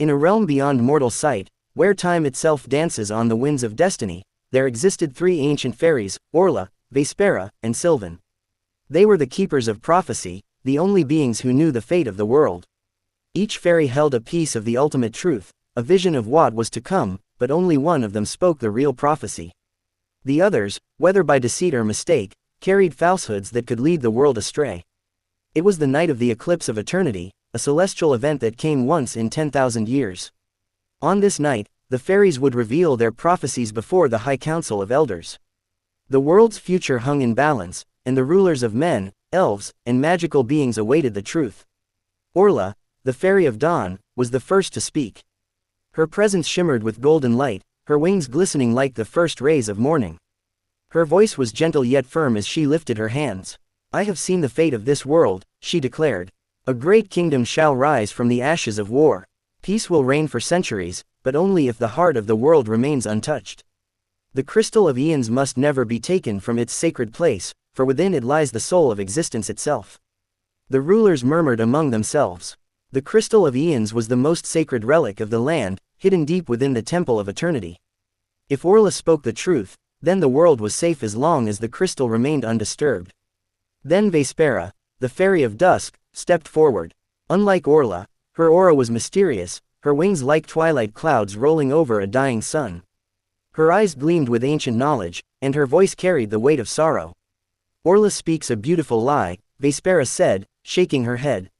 In a realm beyond mortal sight, where time itself dances on the winds of destiny, there existed 3 ancient fairies, Orla, Vespera, and Sylvan. They were the keepers of prophecy, the only beings who knew the fate of the world. Each fairy held a piece of the ultimate truth, a vision of what was to come, but only one of them spoke the real prophecy. The others, whether by deceit or mistake, carried falsehoods that could lead the world astray. It was the night of the eclipse of eternity, a celestial event that came once in 10,000 years. On this night, the fairies would reveal their prophecies before the High Council of Elders. The world's future hung in balance, and the rulers of men, elves, and magical beings awaited the truth. Orla, the fairy of dawn, was the first to speak. Her presence shimmered with golden light, her wings glistening like the first rays of morning. Her voice was gentle yet firm as she lifted her hands. "I have seen the fate of this world," she declared. "A great kingdom shall rise from the ashes of war. Peace will reign for centuries, but only if the heart of the world remains untouched. The crystal of eons must never be taken from its sacred place, for within it lies the soul of existence itself." The rulers murmured among themselves. The crystal of eons was the most sacred relic of the land, hidden deep within the temple of eternity. If Orla spoke the truth, then the world was safe as long as the crystal remained undisturbed. Then Vespera, the fairy of dusk, stepped forward. Unlike Orla, her aura was mysterious, her wings like twilight clouds rolling over a dying sun. Her eyes gleamed with ancient knowledge, and her voice carried the weight of sorrow. "Orla speaks a beautiful lie," Vespera said, shaking her head.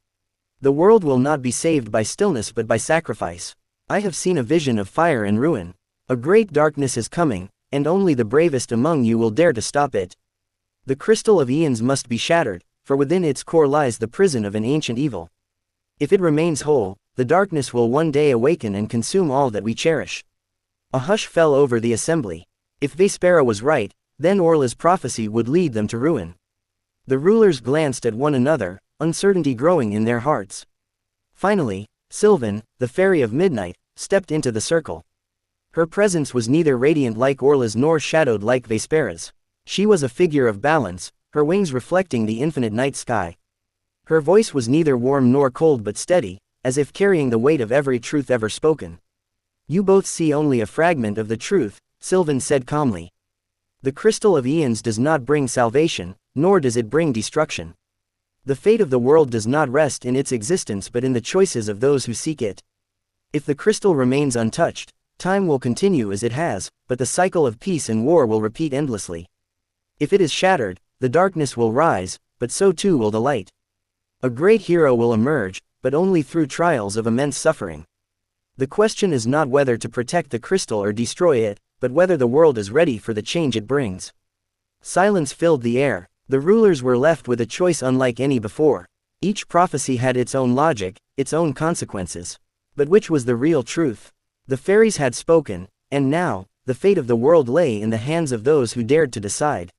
"The world will not be saved by stillness but by sacrifice. I have seen a vision of fire and ruin. A great darkness is coming, and only the bravest among you will dare to stop it. The crystal of eons must be shattered, for within its core lies the prison of an ancient evil. If it remains whole, the darkness will one day awaken and consume all that we cherish." A hush fell over the assembly. If Vespera was right, then Orla's prophecy would lead them to ruin. The rulers glanced at one another, uncertainty growing in their hearts. Finally, Sylvan, the fairy of midnight, stepped into the circle. Her presence was neither radiant like Orla's nor shadowed like Vespera's. She was a figure of balance, her wings reflecting the infinite night sky. Her voice was neither warm nor cold but steady, as if carrying the weight of every truth ever spoken. "You both see only a fragment of the truth," Sylvan said calmly. "The crystal of eons does not bring salvation, nor does it bring destruction. The fate of the world does not rest in its existence but in the choices of those who seek it. If the crystal remains untouched, time will continue as it has, but the cycle of peace and war will repeat endlessly. If it is shattered, the darkness will rise, but so too will the light. A great hero will emerge, but only through trials of immense suffering. The question is not whether to protect the crystal or destroy it, but whether the world is ready for the change it brings." Silence filled the air. The rulers were left with a choice unlike any before. Each prophecy had its own logic, its own consequences. But which was the real truth? The fairies had spoken, and now, the fate of the world lay in the hands of those who dared to decide.